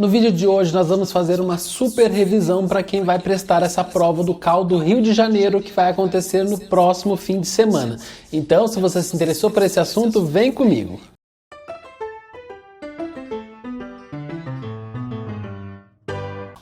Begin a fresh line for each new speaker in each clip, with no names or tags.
No vídeo de hoje nós vamos fazer uma super revisão para quem vai prestar essa prova do CAL do Rio de Janeiro, que vai acontecer no próximo fim de semana. Então, se você se interessou por esse assunto, vem comigo!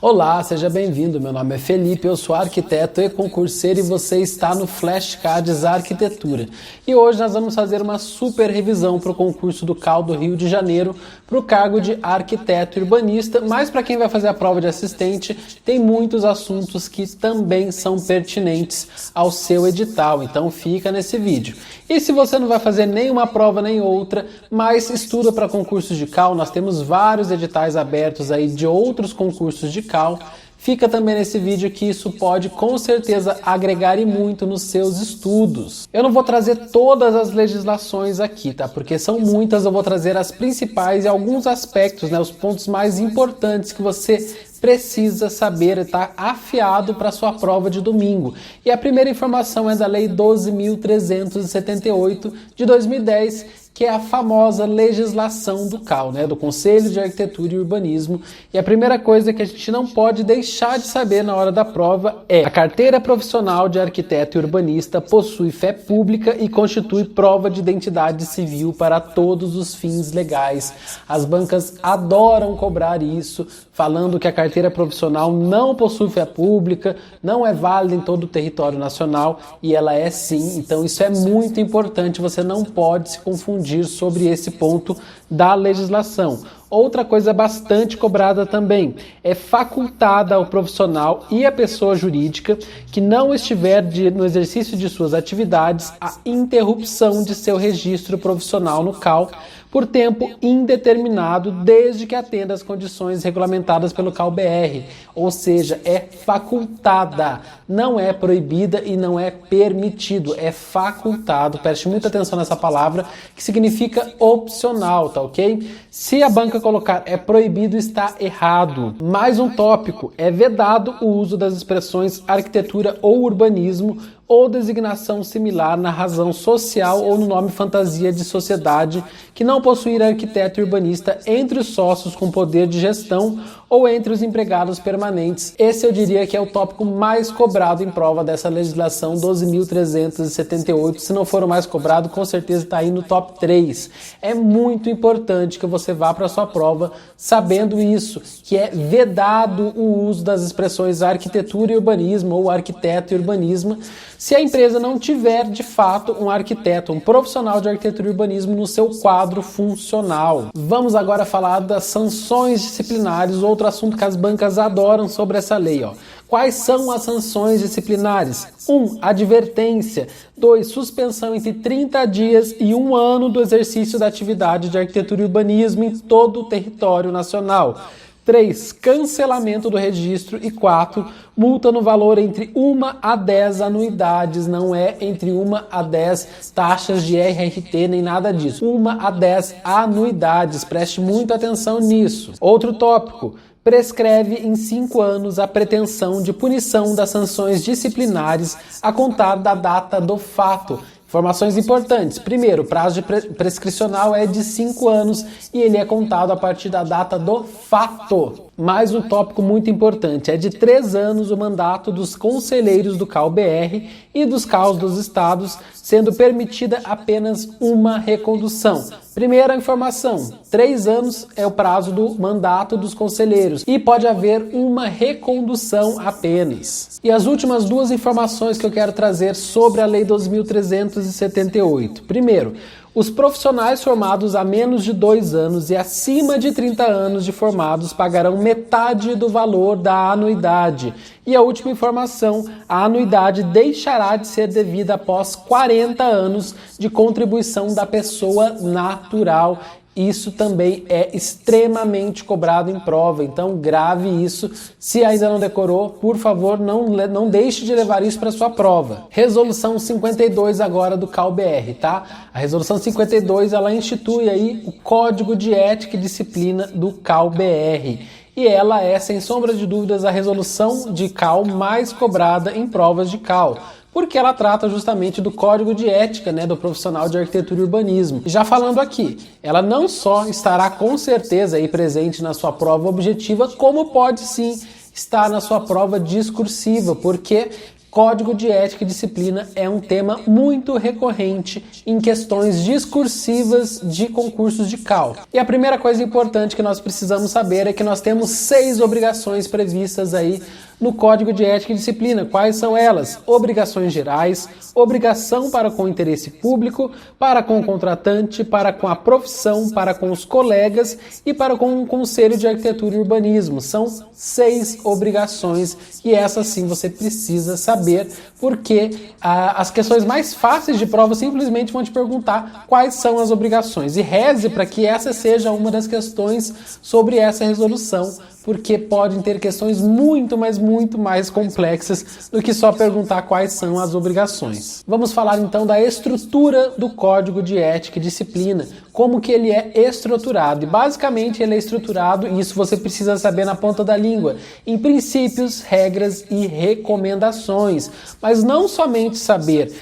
Olá, seja bem-vindo. Meu nome é Felipe, eu sou arquiteto e concurseiro e você está no Flashcards Arquitetura. E hoje nós vamos fazer uma super revisão para o concurso do CAL do Rio de Janeiro para o cargo de arquiteto urbanista, mas para quem vai fazer a prova de assistente, tem muitos assuntos que também são pertinentes ao seu edital, então fica nesse vídeo. E se você não vai fazer nenhuma prova nem outra, mas estuda para concursos de CAL, nós temos vários editais abertos aí de outros concursos de CAL, fica também nesse vídeo que isso pode com certeza agregar e muito nos seus estudos. Eu não vou trazer todas as legislações aqui, tá? Porque são muitas, eu vou trazer as principais e alguns aspectos, né? Os pontos mais importantes que você precisa saber e estar afiado para a sua prova de domingo. E a primeira informação é da Lei 12.378 de 2010, que é a famosa legislação do CAL, né, do Conselho de Arquitetura e Urbanismo. E a primeira coisa que a gente não pode deixar de saber na hora da prova é: a carteira profissional de arquiteto e urbanista possui fé pública e constitui prova de identidade civil para todos os fins legais. As bancas adoram cobrar isso, falando que a carteira profissional não possui fé pública, não é válida em todo o território nacional, e ela é sim. Então isso é muito importante, você não pode se confundir sobre esse ponto da legislação. Outra coisa bastante cobrada também é facultada ao profissional e à pessoa jurídica que não estiver no exercício de suas atividades a interrupção de seu registro profissional no CAL por tempo indeterminado, desde que atenda às condições regulamentadas pelo CAL-BR, ou seja, é facultada, não é proibida e não é permitido, é facultado. Preste muita atenção nessa palavra, que significa opcional, tá ok? Se a banca colocar é proibido, está errado. Mais um tópico: é vedado o uso das expressões arquitetura ou urbanismo ou designação similar na razão social ou no nome fantasia de sociedade que não possuir arquiteto e urbanista entre os sócios com poder de gestão ou entre os empregados permanentes. Esse eu diria que é o tópico mais cobrado em prova dessa legislação 12.378. Se não for o mais cobrado, com certeza está aí no top 3. É muito importante que você vá para a sua prova sabendo isso, que é vedado o uso das expressões arquitetura e urbanismo ou arquiteto e urbanismo, se a empresa não tiver, de fato, um arquiteto, um profissional de arquitetura e urbanismo no seu quadro funcional. Vamos agora falar das sanções disciplinares, outro assunto que as bancas adoram sobre essa lei, ó. Quais são as sanções disciplinares? 1. Advertência. 2. Suspensão entre 30 dias e 1 ano do exercício da atividade de arquitetura e urbanismo em todo o território nacional. 3. Cancelamento do registro. E 4. Multa no valor entre 1 a 10 anuidades, não é entre 1 a 10 taxas de RRT nem nada disso. 1 a 10 anuidades, preste muita atenção nisso. Outro tópico: prescreve em 5 anos a pretensão de punição das sanções disciplinares a contar da data do fato. Informações importantes. Primeiro, o prazo de prescricional é de 5 anos e ele é contado a partir da data do fato. Mais um tópico muito importante: é de 3 anos o mandato dos conselheiros do CAL-BR e dos CAUs dos estados, sendo permitida apenas uma recondução. Primeira informação: 3 anos é o prazo do mandato dos conselheiros e pode haver uma recondução apenas. E as últimas duas informações que eu quero trazer sobre a Lei 12.378. Primeiro, os profissionais formados há menos de 2 anos e acima de 30 anos de formados pagarão metade do valor da anuidade. E a última informação: a anuidade deixará de ser devida após 40 anos de contribuição da pessoa natural. Isso também é extremamente cobrado em prova, então grave isso. Se ainda não decorou, por favor, não deixe de levar isso para sua prova. Resolução 52 agora do CAL-BR, tá? A Resolução 52, ela institui aí o Código de Ética e Disciplina do CAL-BR. E ela é, sem sombra de dúvidas, a resolução de CAL mais cobrada em provas de CAL. porque ela trata justamente do código de ética, né, do profissional de arquitetura e urbanismo. E já falando aqui, ela não só estará com certeza aí presente na sua prova objetiva, como pode sim estar na sua prova discursiva, porque Código de Ética e Disciplina é um tema muito recorrente em questões discursivas de concursos de Cal. E a primeira coisa importante que nós precisamos saber é que nós temos 6 obrigações previstas aí no Código de Ética e Disciplina. Quais são elas? Obrigações gerais, obrigação para com o interesse público, para com o contratante, para com a profissão, para com os colegas e para com o Conselho de Arquitetura e Urbanismo. São 6 obrigações e essas sim você precisa saber, porque as questões mais fáceis de prova simplesmente vão te perguntar quais são as obrigações. E reze para que essa seja uma das questões sobre essa resolução, porque podem ter questões muito mais complexas do que só perguntar quais são as obrigações. Vamos falar então da estrutura do Código de Ética e Disciplina, como que ele é estruturado. E basicamente ele é estruturado, e isso você precisa saber na ponta da língua, em princípios, regras e recomendações. Mas não somente saber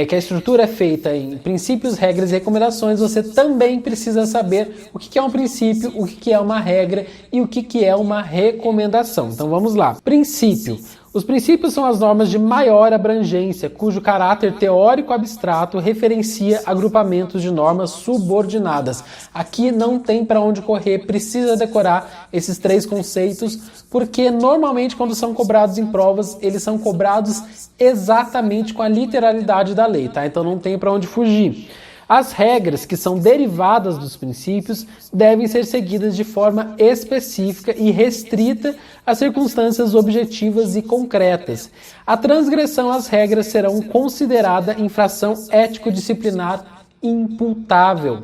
que a estrutura é feita em princípios, regras e recomendações, você também precisa saber o que é um princípio, o que é uma regra e o que é uma recomendação. Então vamos lá. Princípio. Os princípios são as normas de maior abrangência, cujo caráter teórico abstrato referencia agrupamentos de normas subordinadas. Aqui não tem para onde correr, precisa decorar esses 3 conceitos, porque normalmente quando são cobrados em provas, eles são cobrados exatamente com a literalidade da lei, tá? Então não tem para onde fugir. As regras, que são derivadas dos princípios, devem ser seguidas de forma específica e restrita a circunstâncias objetivas e concretas. A transgressão às regras será considerada infração ético-disciplinar imputável.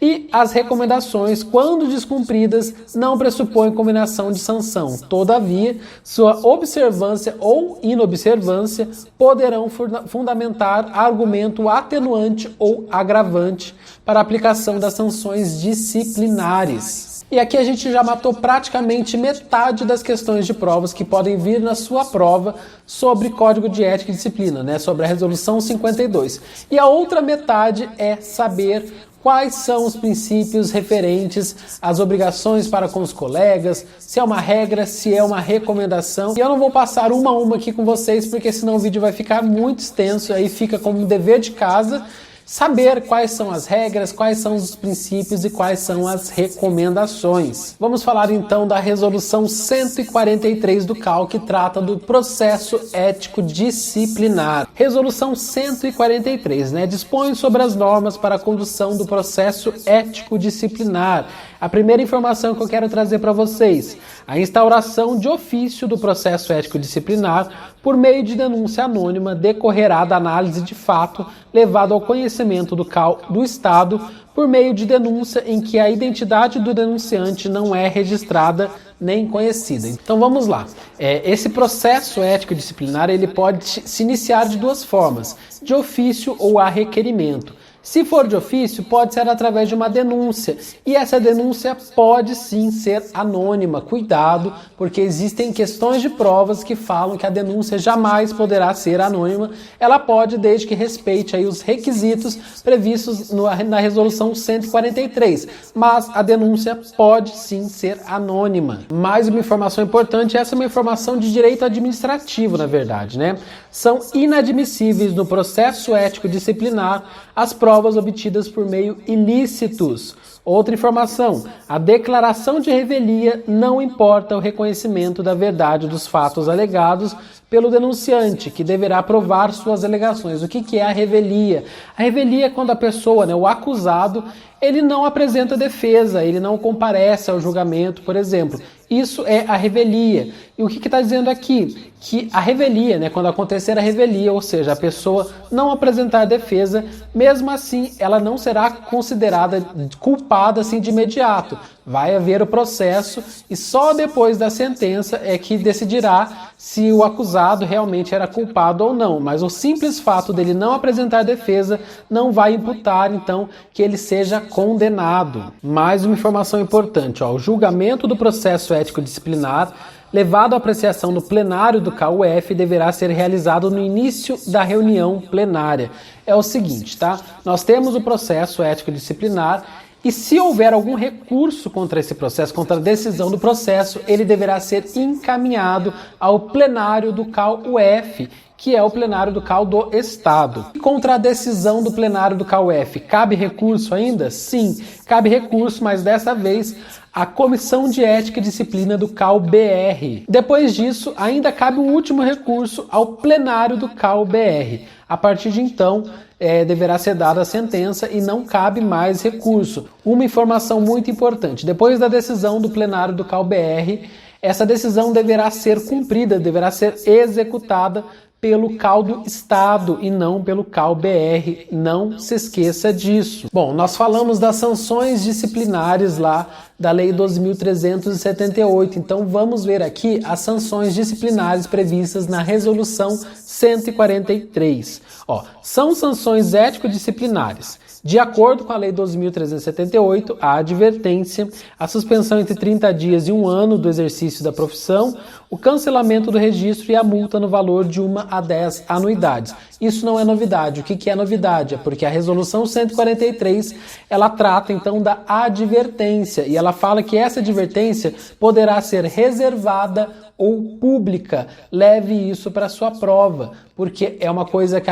E as recomendações, quando descumpridas, não pressupõem combinação de sanção. Todavia, sua observância ou inobservância poderão fundamentar argumento atenuante ou agravante para a aplicação das sanções disciplinares. E aqui a gente já matou praticamente metade das questões de provas que podem vir na sua prova sobre Código de Ética e Disciplina, né? Sobre a Resolução 52. E a outra metade é saber quais são os princípios referentes às obrigações para com os colegas, se é uma regra, se é uma recomendação. E eu não vou passar uma a uma aqui com vocês, porque senão o vídeo vai ficar muito extenso, aí fica como um dever de casa saber quais são as regras, quais são os princípios e quais são as recomendações. Vamos falar então da Resolução 143 do CAL, que trata do processo ético disciplinar. Resolução 143, né, dispõe sobre as normas para a condução do processo ético disciplinar. A primeira informação que eu quero trazer para vocês: a instauração de ofício do processo ético disciplinar por meio de denúncia anônima decorrerá da análise de fato levado ao conhecimento do CAL do Estado por meio de denúncia em que a identidade do denunciante não é registrada nem conhecida. Então vamos lá. Esse processo ético disciplinar ele pode se iniciar de 2 formas: de ofício ou a requerimento. Se for de ofício, pode ser através de uma denúncia, e essa denúncia pode sim ser anônima. Cuidado, porque existem questões de provas que falam que a denúncia jamais poderá ser anônima. Ela pode, desde que respeite aí os requisitos previstos na Resolução 143, mas a denúncia pode sim ser anônima. Mais uma informação importante: essa é uma informação de direito administrativo, na verdade, né? São inadmissíveis no processo ético disciplinar as provas obtidas por meio ilícitos. Outra informação: a declaração de revelia não importa o reconhecimento da verdade dos fatos alegados pelo denunciante, que deverá provar suas alegações. O que é a revelia? A revelia é quando a pessoa, o acusado, ele não apresenta defesa, ele não comparece ao julgamento, por exemplo. Isso é a revelia. E o que está dizendo aqui? Que a revelia, quando acontecer a revelia, ou seja, a pessoa não apresentar defesa, mesmo assim ela não será considerada culpada assim de imediato. Vai haver o processo e só depois da sentença é que decidirá se o acusado realmente era culpado ou não. Mas o simples fato dele não apresentar defesa não vai imputar, então, que ele seja condenado. Mais uma informação importante: o julgamento do processo ético disciplinar levado à apreciação no plenário do CAU-UF, deverá ser realizado no início da reunião plenária. É o seguinte, tá? Nós temos o processo ético disciplinar e se houver algum recurso contra esse processo, contra a decisão do processo, ele deverá ser encaminhado ao plenário do CAU-UF, que é o plenário do CAU do Estado. E contra a decisão do plenário do CAU-UF, cabe recurso ainda? Sim, cabe recurso, mas dessa vez a Comissão de Ética e Disciplina do CAU-BR. Depois disso, ainda cabe um último recurso ao plenário do CAU-BR. A partir de então, deverá ser dada a sentença e não cabe mais recurso. Uma informação muito importante: depois da decisão do plenário do CAU-BR, essa decisão deverá ser cumprida, deverá ser executada pelo CAU do Estado e não pelo CAU-BR. Não se esqueça disso. Bom, nós falamos das sanções disciplinares lá da Lei 12.378. Então vamos ver aqui as sanções disciplinares previstas na Resolução 143. São sanções ético-disciplinares. De acordo com a Lei 12.378, a advertência, a suspensão entre 30 dias e 1 ano do exercício da profissão, o cancelamento do registro e a multa no valor de 1 a 10 anuidades. Isso não é novidade. O que é novidade? É porque a Resolução 143, ela trata então da advertência e ela fala que essa advertência poderá ser reservada ou pública. Leve isso para sua prova, porque é uma coisa que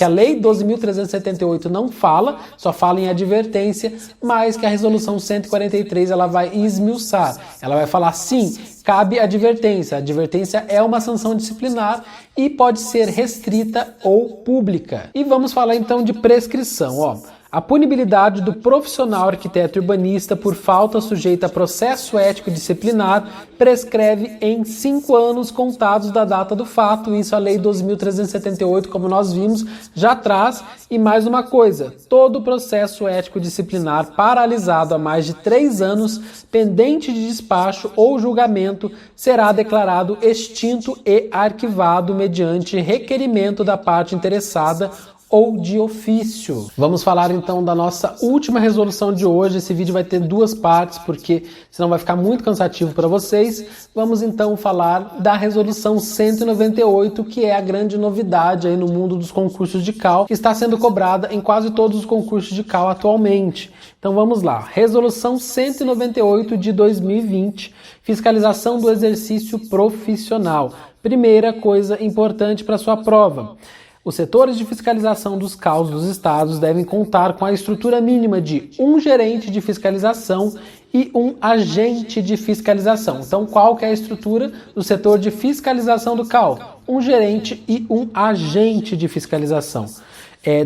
a Lei 12.378 não fala, só fala em advertência, mas que a Resolução 143 ela vai esmiuçar. Ela vai falar, sim, cabe advertência. A advertência é uma sanção disciplinar e pode ser restrita ou pública. E vamos falar então de prescrição. A punibilidade do profissional arquiteto urbanista por falta sujeita a processo ético disciplinar prescreve em 5 anos contados da data do fato. Isso a Lei 12.378, como nós vimos, já traz. E mais uma coisa: todo processo ético disciplinar paralisado há mais de 3 anos, pendente de despacho ou julgamento, será declarado extinto e arquivado mediante requerimento da parte interessada ou de ofício. Vamos falar então da nossa última resolução de hoje. Esse vídeo vai ter 2 partes, porque senão vai ficar muito cansativo para vocês. Vamos então falar da resolução 198, que é a grande novidade aí no mundo dos concursos de CAU, que está sendo cobrada em quase todos os concursos de CAU atualmente. Então vamos lá. Resolução 198 de 2020, fiscalização do exercício profissional. Primeira coisa importante para sua prova: os setores de fiscalização dos CAUs dos estados devem contar com a estrutura mínima de um gerente de fiscalização e um agente de fiscalização. Então, qual que é a estrutura do setor de fiscalização do CAU? Um gerente e um agente de fiscalização.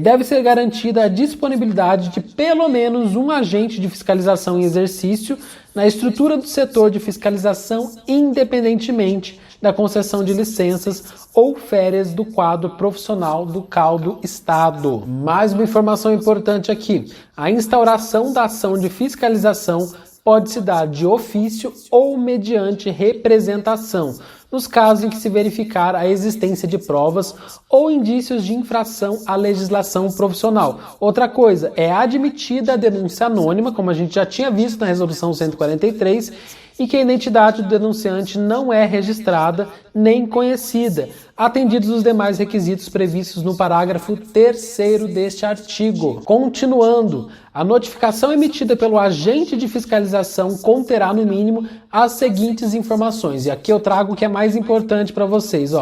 Deve ser garantida a disponibilidade de pelo menos um agente de fiscalização em exercício na estrutura do setor de fiscalização, independentemente da concessão de licenças ou férias do quadro profissional do CAU do Estado. Mais uma informação importante aqui: a instauração da ação de fiscalização pode se dar de ofício ou mediante representação, nos casos em que se verificar a existência de provas ou indícios de infração à legislação profissional. Outra coisa, é admitida a denúncia anônima, como a gente já tinha visto na Resolução 143, e que a identidade do denunciante não é registrada nem conhecida, atendidos os demais requisitos previstos no parágrafo 3º deste artigo. Continuando, a notificação emitida pelo agente de fiscalização conterá, no mínimo, as seguintes informações. E aqui eu trago o que é mais importante para vocês.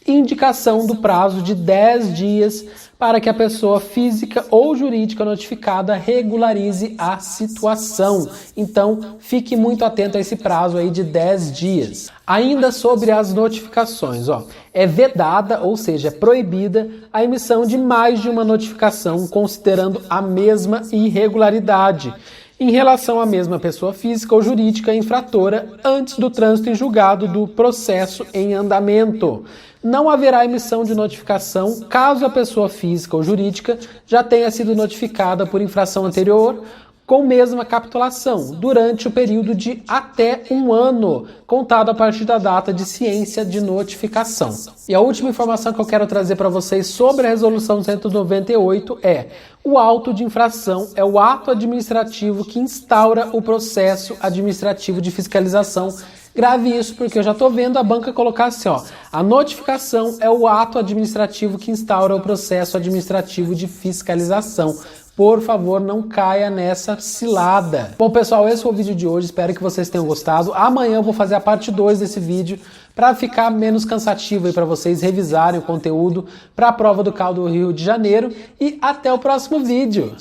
Indicação do prazo de 10 dias para que a pessoa física ou jurídica notificada regularize a situação. Então, fique muito atento a esse prazo aí de 10 dias. Ainda sobre as notificações, é vedada, ou seja, é proibida a emissão de mais de uma notificação, considerando a mesma irregularidade em relação à mesma pessoa física ou jurídica infratora antes do trânsito em julgado do processo em andamento. Não haverá emissão de notificação caso a pessoa física ou jurídica já tenha sido notificada por infração anterior, com mesma capitulação, durante o período de até 1 ano, contado a partir da data de ciência de notificação. E a última informação que eu quero trazer para vocês sobre a Resolução 198 é: o auto de infração é o ato administrativo que instaura o processo administrativo de fiscalização. Grave isso, porque eu já estou vendo a banca colocar assim, ó: a notificação é o ato administrativo que instaura o processo administrativo de fiscalização. Por favor, não caia nessa cilada. Bom, pessoal, esse foi o vídeo de hoje. Espero que vocês tenham gostado. Amanhã eu vou fazer a parte 2 desse vídeo para ficar menos cansativo e para vocês revisarem o conteúdo para a prova do CAL do Rio de Janeiro. E até o próximo vídeo.